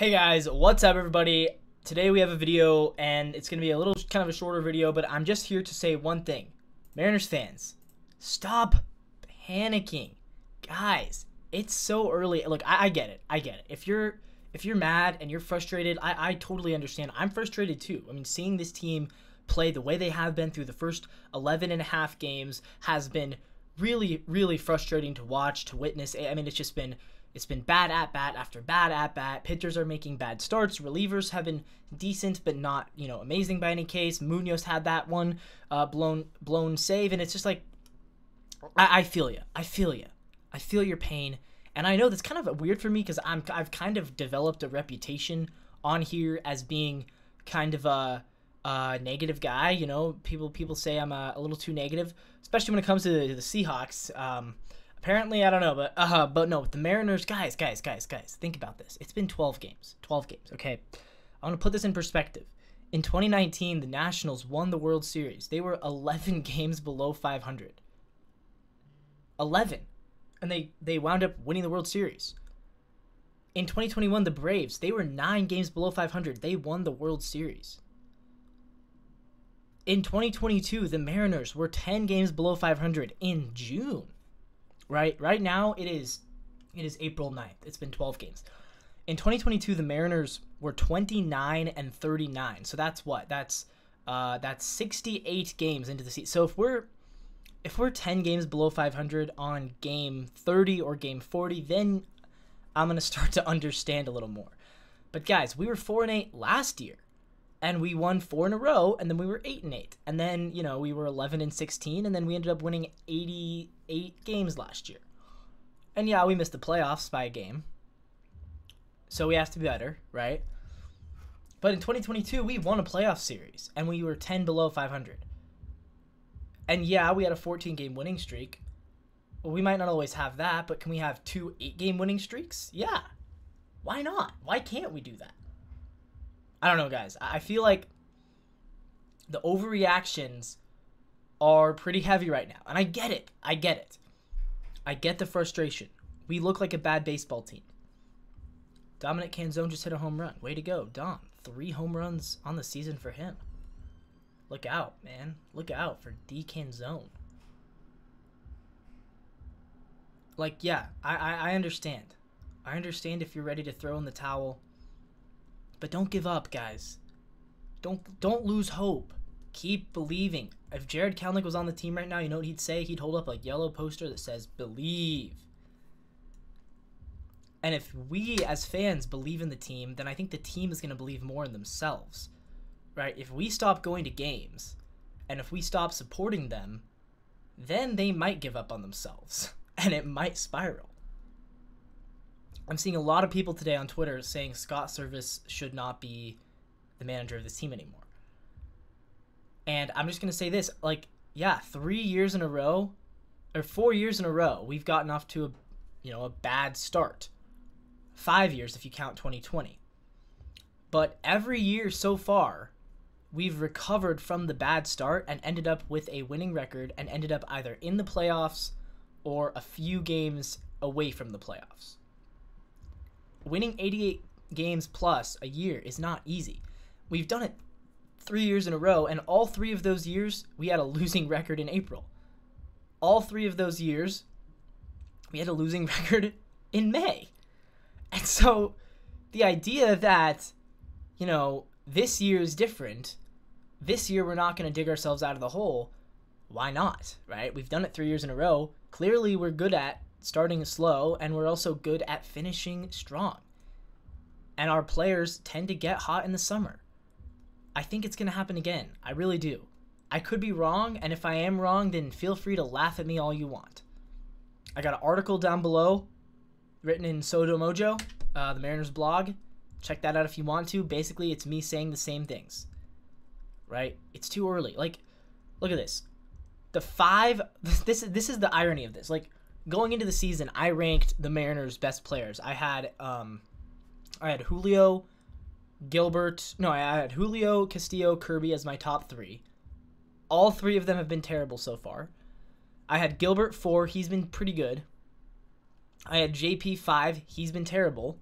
Hey guys, what's up everybody? Today we have a video and it's going to be a little kind of a shorter video, but I'm just here to say one thing. Mariners fans, stop panicking. Guys, it's so early. Look, I get it. I get it. If you're mad and you're frustrated, I totally understand. I'm frustrated too. I mean, seeing this team play the way they have been through the first 11 and a half games has been really, really frustrating to watch, to witness. I mean, it's been bad at bat after bad at bat. Pitchers are making bad starts. Relievers have been decent, but not, amazing by any case. Munoz had that one blown save, and it's just like, I feel you. I feel you. I feel your pain, and I know that's kind of weird for me because I've kind of developed a reputation on here as being kind of a negative guy. People say I'm a little too negative, especially when it comes to the Seahawks. Apparently, I don't know, but no, with the Mariners, guys, think about this. It's been 12 games, okay? I want to put this in perspective. In 2019, the Nationals won the World Series. They were 11 games below 500. 11. And they wound up winning the World Series. In 2021, the Braves, they were 9 games below 500. They won the World Series. In 2022, the Mariners were 10 games below 500 in June. Right now, it is April 9th. It's been 12 games. In 2022, the Mariners were 29 and 39. So that's what? That's 68 games into the season. So if we're 10 games below 500 on game 30 or game 40, then I'm going to start to understand a little more. But guys, we were 4-8 last year. And we won 4 in a row, and then we were 8-8. And then, we were 11-16, and then we ended up winning 88 games last year. And yeah, we missed the playoffs by a game. So we have to be better, right? But in 2022, we won a playoff series, and we were 10 below 500. And yeah, we had a 14-game winning streak. Well, we might not always have that, but can we have 2 8-game winning streaks? Yeah. Why not? Why can't we do that? I don't know, guys. I feel like the overreactions are pretty heavy right now. And I get it. I get the frustration. We look like a bad baseball team. Dominic Canzone just hit a home run. Way to go, Dom. 3 home runs on the season for him. Look out, man. Look out for D. Canzone. Like, yeah, I understand. I understand if you're ready to throw in the towel. But don't give up, guys. Don't lose hope. Keep believing. If Jared Kelenic was on the team right now, you know what he'd say? He'd hold up a yellow poster that says, "Believe." And if we as fans believe in the team, then I think the team is going to believe more in themselves. Right? If we stop going to games, and if we stop supporting them, then they might give up on themselves. And it might spiral. I'm seeing a lot of people today on Twitter saying Scott Service should not be the manager of this team anymore. And I'm just going to say this, 3 years in a row, or 4 years in a row, we've gotten off to a bad start. 5 years if you count 2020. But every year so far, we've recovered from the bad start and ended up with a winning record and ended up either in the playoffs or a few games away from the playoffs. Winning 88 games plus a year is not easy. We've done it 3 years in a row, and all 3 of those years, we had a losing record in April. All 3 of those years, we had a losing record in May. And so the idea that, this year is different, this year we're not going to dig ourselves out of the hole, why not, right? We've done it 3 years in a row. Clearly we're good at starting slow, and we're also good at finishing strong. And our players tend to get hot in the summer. I think it's going to happen again. I really do. I could be wrong, and if I am wrong, then feel free to laugh at me all you want. I got an article down below written in SodoMojo, the Mariners blog. Check that out if you want to. Basically, it's me saying the same things. Right? It's too early. Look at this. This is the irony of this. Going into the season, I ranked the Mariners' best players. I had Julio, Castillo, Kirby as my top 3. All 3 of them have been terrible so far. I had Gilbert 4. He's been pretty good. I had JP 5. He's been terrible.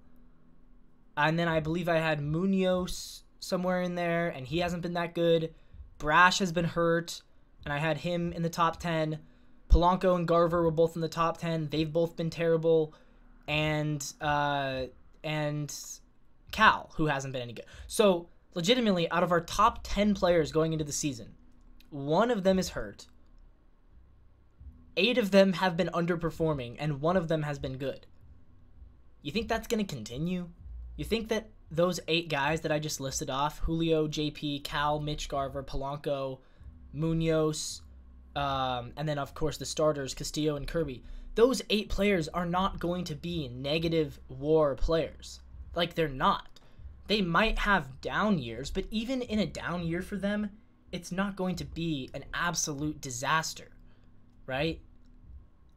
And then I believe I had Munoz somewhere in there, and he hasn't been that good. Brash has been hurt, and I had him in the top 10. Polanco and Garver were both in the top 10. They've both been terrible. And Cal, who hasn't been any good. So, legitimately, out of our top 10 players going into the season, one of them is hurt. 8 of them have been underperforming, and 1 of them has been good. You think that's going to continue? You think that those 8 guys that I just listed off, Julio, JP, Cal, Mitch Garver, Polanco, Munoz, and then, of course, the starters, Castillo and Kirby, those 8 players are not going to be negative WAR players. Like, they're not. They might have down years, but even in a down year for them, it's not going to be an absolute disaster, right?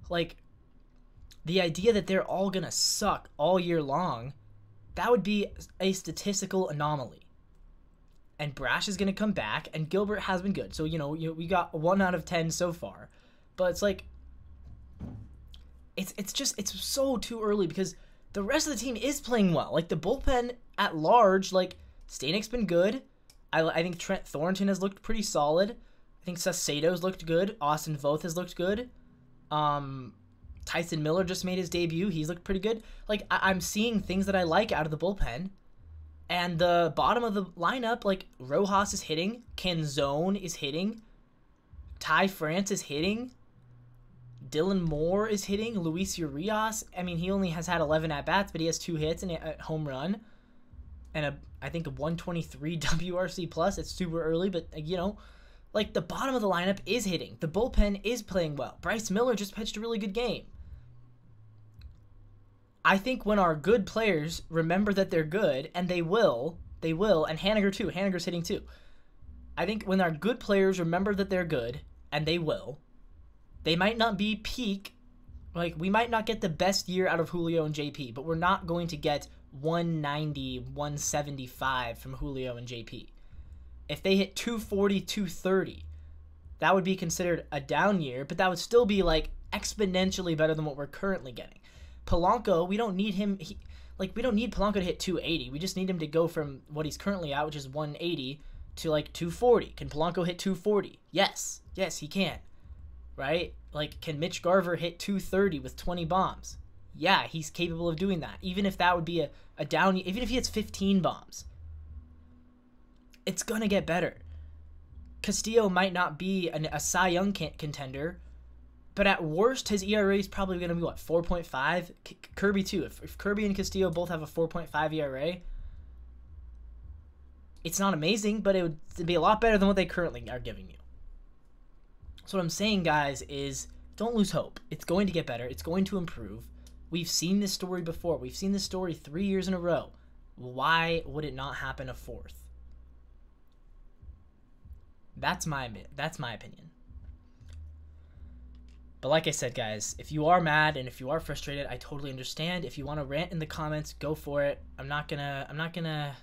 Like, the idea that they're all going to suck all year long, that would be a statistical anomaly. And Brash is going to come back, and Gilbert has been good. So, we got 1 out of 10 so far. But it's like, it's so too early because the rest of the team is playing well. Like, the bullpen at large, like, Stanik's been good. I think Trent Thornton has looked pretty solid. I think Saucedo's looked good. Austin Voth has looked good. Tyson Miller just made his debut. He's looked pretty good. Like, I'm seeing things that I like out of the bullpen. And the bottom of the lineup, like, Rojas is hitting. Canzone is hitting. Ty France is hitting. Dylan Moore is hitting. Luis Urias. I mean, he only has had 11 at-bats, but he has 2 hits and a home run. And I think a 123 WRC plus. It's super early, but, like, the bottom of the lineup is hitting. The bullpen is playing well. Bryce Miller just pitched a really good game. I think when our good players remember that they're good, and they will, and Haniger too. Haniger's hitting too. I think when our good players remember that they're good, and they will, they might not be peak. Like, we might not get the best year out of Julio and JP, but we're not going to get 190, 175 from Julio and JP. If they hit 240, 230, that would be considered a down year, but that would still be, like, exponentially better than what we're currently getting. Polanco, we don't need him. We don't need Polanco to hit 280. We just need him to go from what he's currently at, which is 180, to, like, 240. Can Polanco hit 240? Yes. Yes, he can. Right? Like, can Mitch Garver hit 230 with 20 bombs? Yeah, he's capable of doing that. Even if that would be a down, even if he hits 15 bombs. It's going to get better. Castillo might not be a Cy Young contender, but at worst, his ERA is probably going to be, 4.5? Kirby, too. If Kirby and Castillo both have a 4.5 ERA, it's not amazing, but it would be a lot better than what they currently are giving you. So what I'm saying, guys, is don't lose hope. It's going to get better. It's going to improve. We've seen this story before. We've seen this story 3 years in a row. Why would it not happen a 4th? That's my opinion. But like I said, guys, if you are mad and if you are frustrated, I totally understand. If you want to rant in the comments, go for it. I'm not gonna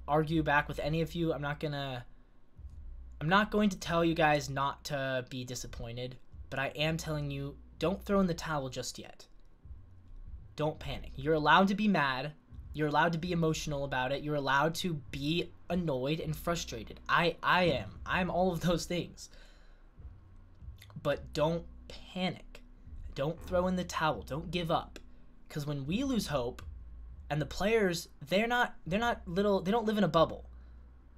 argue back with any of you. I'm not going to tell you guys not to be disappointed, but I am telling you, don't throw in the towel just yet. Don't panic. You're allowed to be mad. You're allowed to be emotional about it. You're allowed to be annoyed and frustrated. I am. I'm all of those things. But don't panic. Don't throw in the towel. Don't give up. Because when we lose hope, and the players, they don't live in a bubble.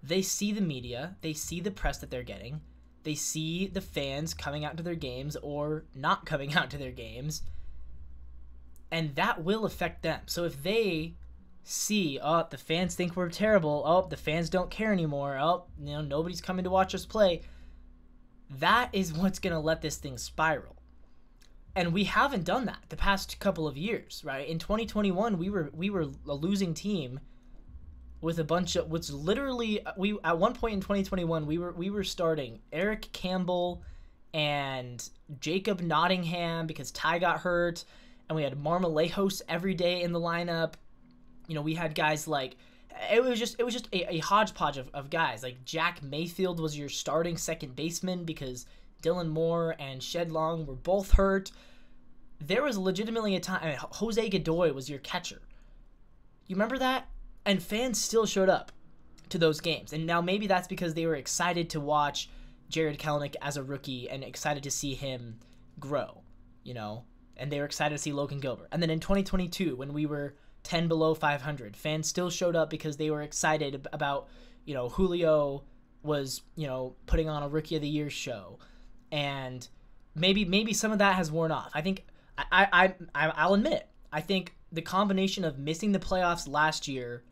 They see the media, they see the press that they're getting, they see the fans coming out to their games or not coming out to their games, and that will affect them. So if they see, oh, the fans think we're terrible, oh, the fans don't care anymore, oh, nobody's coming to watch us play, that is what's going to let this thing spiral. And we haven't done that the past couple of years, right? In 2021, we were a losing team with a bunch of, which literally, at one point in 2021, we were starting Eric Campbell and Jacob Nottingham because Ty got hurt, and we had Marmolejos every day in the lineup. We had guys like, it was just a hodgepodge of guys. Like Jack Mayfield was your starting second baseman because Dylan Moore and Shed Long were both hurt. There was legitimately a time, Jose Godoy was your catcher. You remember that? And fans still showed up to those games. And now maybe that's because they were excited to watch Jared Kelenic as a rookie and excited to see him grow, you know, and they were excited to see Logan Gilbert. And then in 2022, when we were 10 below 500, fans still showed up because they were excited about, you know, Julio was, you know, putting on a Rookie of the Year show. And maybe some of that has worn off. I think I'll admit it. I think the combination of missing the playoffs last year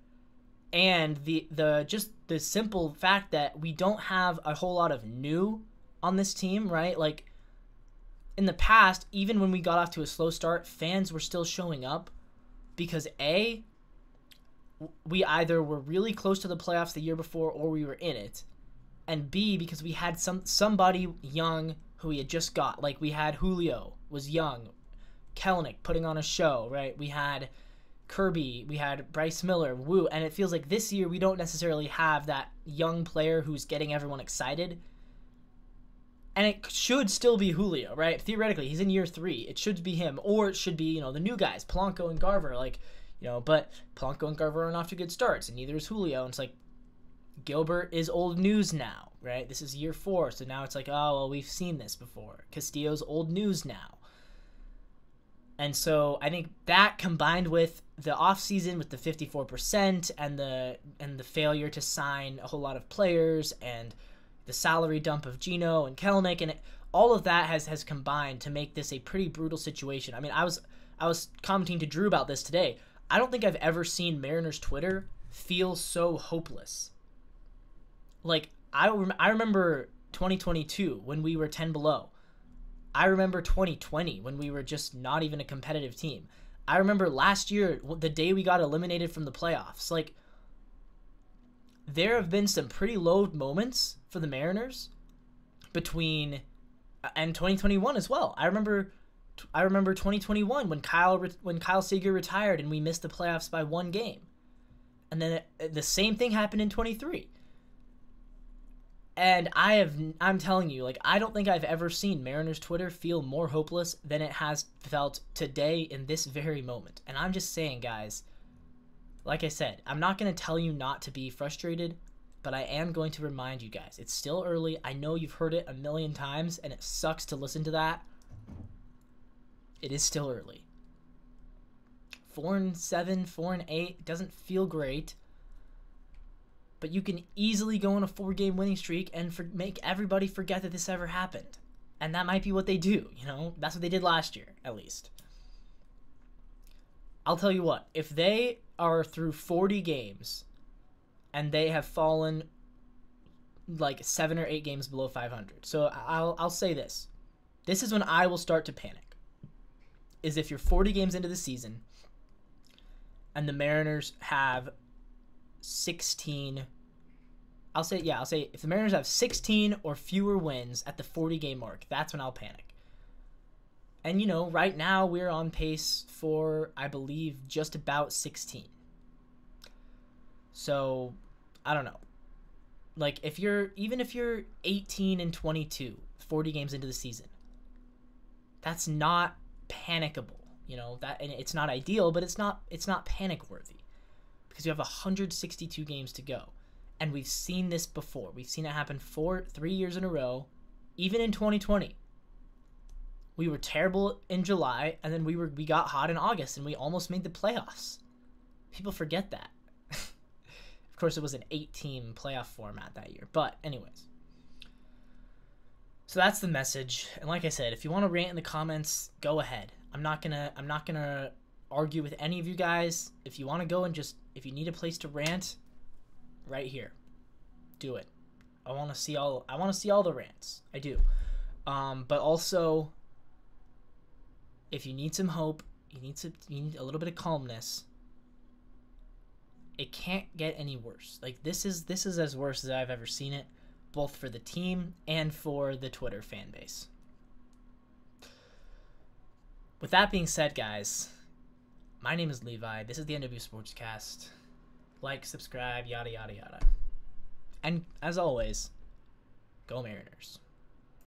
and the just the simple fact that we don't have a whole lot of new on this team, right? Like in the past, even when we got off to a slow start, fans were still showing up because A, we either were really close to the playoffs the year before or we were in it, and B, because we had somebody young who we had just got. Like we had Julio was young, Kelenic putting on a show, right? We had Kirby, we had Bryce Miller, Woo, and it feels like this year we don't necessarily have that young player who's getting everyone excited. And it should still be Julio, right? Theoretically, he's in year 3. It should be him, or it should be, you know, the new guys, Polanco and Garver, like, you know, but Polanco and Garver aren't off to good starts, and neither is Julio. And it's like, Gilbert is old news now, right? This is year 4, so now it's like, oh, well, we've seen this before. Castillo's old news now. And so I think that combined with the offseason with the 54% and the failure to sign a whole lot of players and the salary dump of Gino and Kelenic, and all of that has combined to make this a pretty brutal situation. I mean, I was commenting to Drew about this today. I don't think I've ever seen Mariners Twitter feel so hopeless. Like, I remember 2022 when we were 10 below. I remember 2020 when we were just not even a competitive team. I remember last year, the day we got eliminated from the playoffs. Like, there have been some pretty low moments for the Mariners between and 2021 as well. I remember 2021 when Kyle Seager retired and we missed the playoffs by 1 game. And then the same thing happened in 23. And I'm telling you, like, I don't think I've ever seen Mariners Twitter feel more hopeless than it has felt today in this very moment. And I'm just saying, guys, like I said, I'm not going to tell you not to be frustrated, but I am going to remind you guys, it's still early. I know you've heard it a million times, and it sucks to listen to that. It is still early. 4-7, 4-8 doesn't feel great. But you can easily go on a 4-game winning streak and make everybody forget that this ever happened. And that might be what they do, you know? That's what they did last year, at least. I'll tell you what, if they are through 40 games and they have fallen like 7 or 8 games below 500. So I'll say this. This is when I will start to panic. Is if you're 40 games into the season and the Mariners have 16, I'll say if the Mariners have 16 or fewer wins at the 40-game mark, that's when I'll panic. And, you know, right now we're on pace for, I believe, just about 16. So, I don't know. Like, even if you're 18-22, 40 games into the season, that's not panicable. You know, that, and it's not ideal, but it's not panic worthy. Because you have 162 games to go. And we've seen this before. We've seen it happen 3 years in a row. Even in 2020. We were terrible in July, and then we got hot in August, and we almost made the playoffs. People forget that. Of course, it was an 8-team playoff format that year. But anyways. So that's the message. And like I said, if you want to rant in the comments, go ahead. I'm not gonna argue with any of you guys. If you want to go and if you need a place to rant, right here, do it. I want to see all the rants. I do. But also, if you need some hope, you need a little bit of calmness. It can't get any worse. Like this is as worse as I've ever seen it, both for the team and for the Twitter fan base. With that being said, guys, my name is Levi. This is the NW Sportscast. Like, subscribe, yada, yada, yada. And as always, go Mariners.